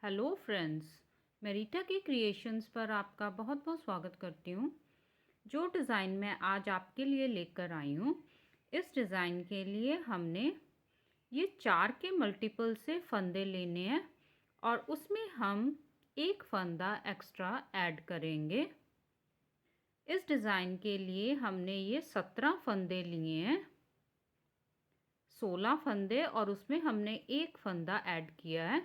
Hello friends, मैं रीटा की creations पर आपका बहुत बहुत स्वागत करती हूँ। जो डिज़ाइन मैं आज आपके लिए लेकर आई हूँ, इस डिज़ाइन के लिए हमने ये 4 के मल्टीपल से फंदे लेने हैं और उसमें हम एक फंदा एक्स्ट्रा ऐड करेंगे। इस डिज़ाइन के लिए हमने ये 17 फंदे लिए हैं, 16 फंदे और उसमें हमने एक फंदा ऐड किया है।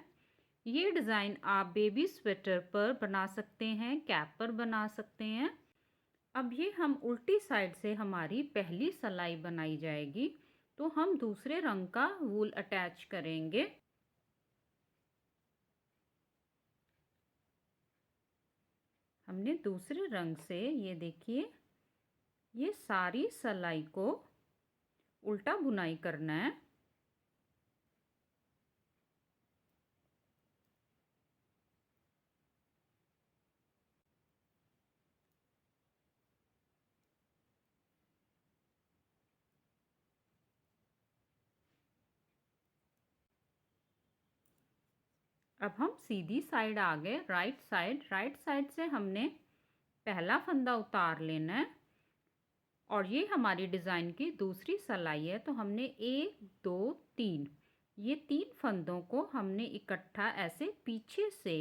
ये डिज़ाइन आप बेबी स्वेटर पर बना सकते हैं, कैप पर बना सकते हैं। अब ये हम उल्टी साइड से हमारी पहली सिलाई बनाई जाएगी, तो हम दूसरे रंग का वूल अटैच करेंगे। हमने दूसरे रंग से ये देखिए, ये सारी सिलाई को उल्टा बुनाई करना है। अब हम सीधी साइड आ गए, राइट साइड से हमने पहला फंदा उतार लेना है और ये हमारी डिज़ाइन की दूसरी सिलाई है। तो हमने 1 2 3 ये 3 फंदों को हमने इकट्ठा ऐसे पीछे से,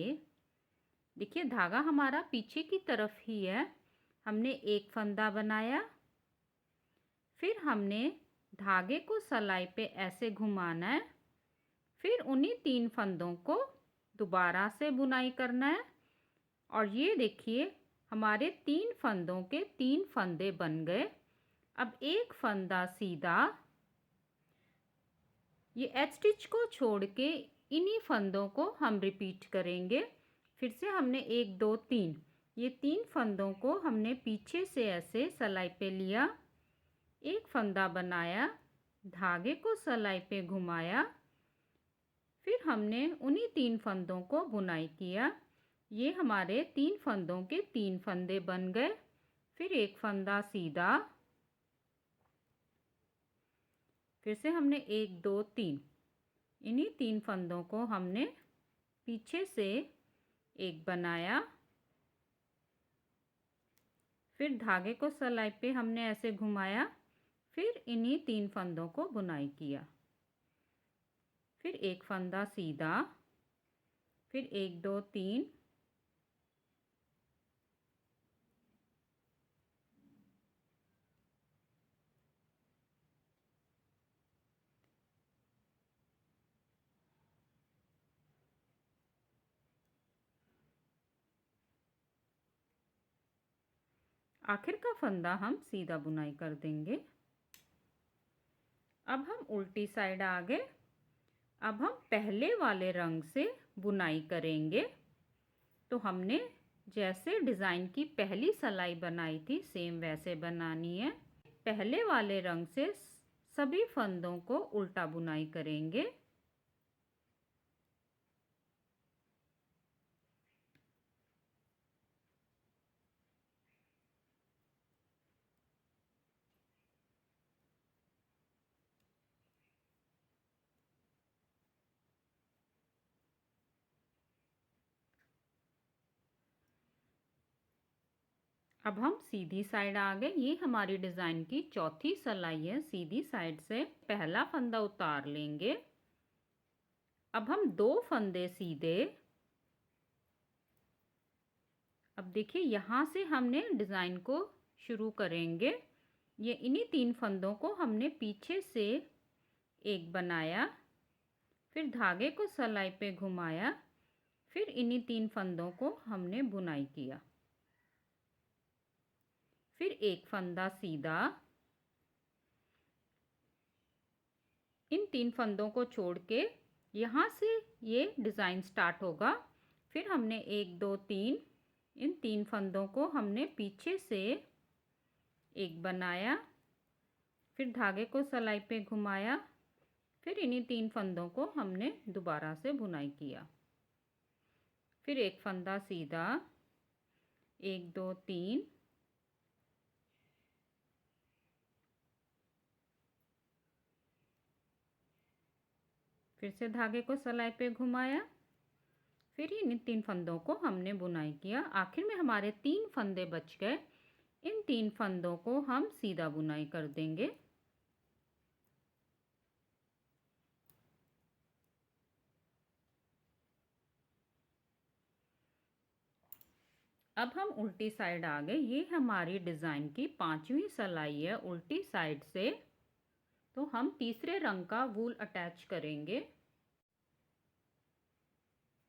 देखिए धागा हमारा पीछे की तरफ ही है, हमने एक फंदा बनाया, फिर हमने धागे को सिलाई पे ऐसे घुमाना है, फिर उन्हीं 3 फंदों को दोबारा से बुनाई करना है और ये देखिए हमारे 3 फंदों के 3 फंदे बन गए। अब एक फंदा सीधा, ये एच स्टिच को छोड़ के इन्हीं फंदों को हम रिपीट करेंगे। फिर से हमने 1 2 3 ये 3 फंदों को हमने पीछे से ऐसे सिलाई पे लिया, एक फंदा बनाया, धागे को सिलाई पे घुमाया, फिर हमने उन्हीं 3 फंदों को बुनाई किया। ये हमारे 3 फंदों के 3 फंदे बन गए। फिर एक फंदा सीधा, फिर से हमने 1 2 3 इन्हीं 3 फंदों को हमने पीछे से एक बनाया, फिर धागे को सिलाई पे हमने ऐसे घुमाया, फिर इन्हीं 3 फंदों को बुनाई किया, फिर एक फंदा सीधा, फिर 1 2 3 आखिर का फंदा हम सीधा बुनाई कर देंगे। अब हम उल्टी साइड आ गए। अब हम पहले वाले रंग से बुनाई करेंगे। तो हमने जैसे डिज़ाइन की पहली सिलाई बनाई थी, सेम वैसे बनानी है। पहले वाले रंग से सभी फंदों को उल्टा बुनाई करेंगे। अब हम सीधी साइड आ गए। ये हमारी डिज़ाइन की चौथी सिलाई है। सीधी साइड से पहला फंदा उतार लेंगे। अब हम 2 फंदे सीधे, अब देखिए यहाँ से हमने डिज़ाइन को शुरू करेंगे। ये इन्हीं 3 फंदों को हमने पीछे से एक बनाया, फिर धागे को सिलाई पे घुमाया, फिर इन्हीं 3 फंदों को हमने बुनाई किया, फिर एक फंदा सीधा, इन 3 फंदों को छोड़ के यहाँ से ये डिज़ाइन स्टार्ट होगा। फिर हमने 1 2 3 इन 3 फंदों को हमने पीछे से एक बनाया, फिर धागे को सिलाई पे घुमाया, फिर इन्हीं 3 फंदों को हमने दोबारा से बुनाई किया, फिर एक फंदा सीधा, 1 2 3 फिर से धागे को सिलाई पे घुमाया, फिर इन 3 फंदों को हमने बुनाई किया। आखिर में हमारे 3 फंदे बच गए। इन 3 फंदों को हम सीधा बुनाई कर देंगे। अब हम उल्टी साइड आ गए। ये हमारी डिज़ाइन की 5वीं सिलाई है उल्टी साइड से। तो हम तीसरे रंग का वूल अटैच करेंगे।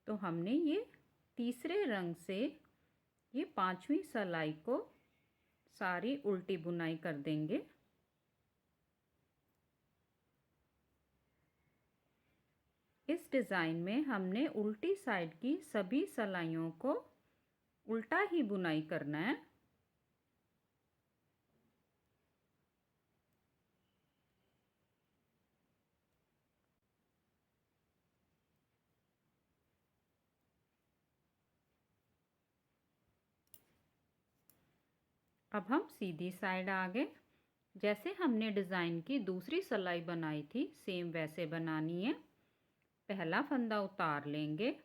तो हमने ये तीसरे रंग से ये 5वीं सिलाई को सारी उल्टी बुनाई कर देंगे। इस डिज़ाइन में हमने उल्टी साइड की सभी सिलाइयों को उल्टा ही बुनाई करना है। अब हम सीधी साइड आ गए। जैसे हमने डिज़ाइन की दूसरी सिलाई बनाई थी सेम वैसे बनानी है। पहला फंदा उतार लेंगे।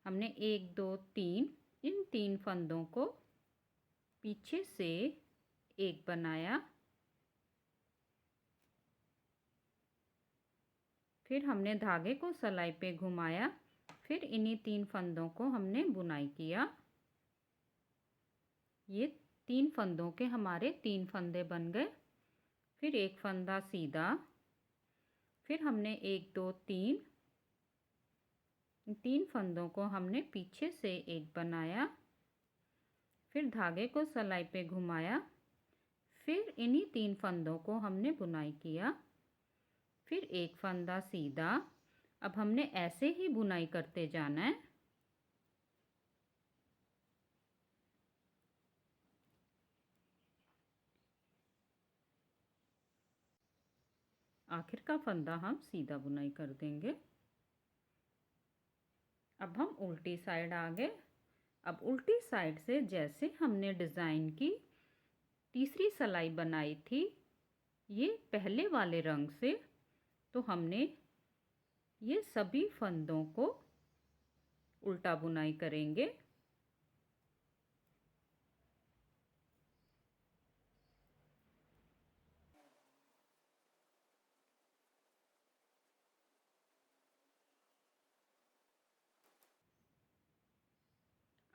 हमने 1 2 3 इन 3 फंदों को पीछे से एक बनाया। फिर हमने धागे को सिलाई पे घुमाया। फिर इन्हीं 3 फंदों को हमने बुनाई किया। ये 3 फंदों के हमारे 3 फंदे बन गए। फिर एक फंदा सीधा। फिर हमने 1 2 3 3 फंदों को हमने पीछे से एक बनाया। फिर धागे को सिलाई पे घुमाया। फिर इन्हीं 3 फंदों को हमने बुनाई किया। फिर एक फंदा सीधा। अब हमने ऐसे ही बुनाई करते जाना है। आखिर का फंदा हम सीधा बुनाई कर देंगे। अब हम उल्टी साइड आ गए। अब उल्टी साइड से जैसे हमने डिज़ाइन की तीसरी सिलाई बनाई थी ये पहले वाले रंग से, तो हमने ये सभी फंदों को उल्टा बुनाई करेंगे।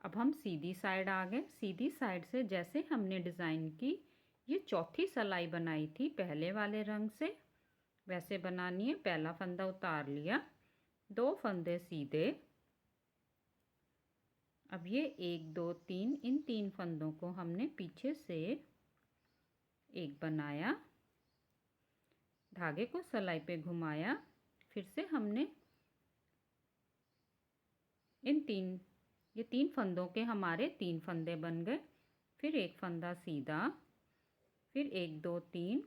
अब हम सीधी साइड आ गए। सीधी साइड से जैसे हमने डिज़ाइन की ये चौथी सिलाई बनाई थी पहले वाले रंग से वैसे बनानी है। पहला फंदा उतार लिया। 2 फंदे सीधे। अब ये 1 2 3 इन 3 फंदों को हमने पीछे से एक बनाया। धागे को सिलाई पे घुमाया। फिर से हमने ये 3 फंदों के हमारे 3 फंदे बन गए। फिर एक फंदा सीधा। फिर 1 2 3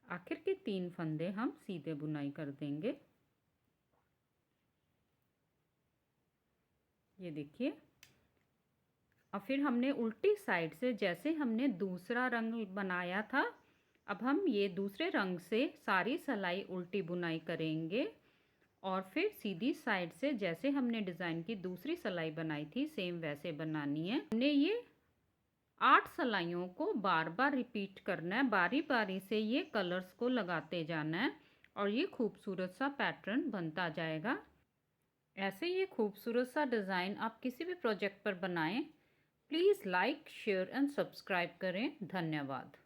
आखिर के 3 फंदे हम सीधे बुनाई कर देंगे। ये देखिए। और फिर हमने उल्टी साइड से जैसे हमने दूसरा रंग बनाया था, अब हम ये दूसरे रंग से सारी सिलाई उल्टी बुनाई करेंगे। और फिर सीधी साइड से जैसे हमने डिज़ाइन की दूसरी सिलाई बनाई थी सेम वैसे बनानी है। हमने ये 8 सिलाइयों को बार बार रिपीट करना है। बारी बारी से ये कलर्स को लगाते जाना है और ये खूबसूरत सा पैटर्न बनता जाएगा। ऐसे ये खूबसूरत सा डिज़ाइन आप किसी भी प्रोजेक्ट पर बनाएं। Please like share and subscribe करें। धन्यवाद।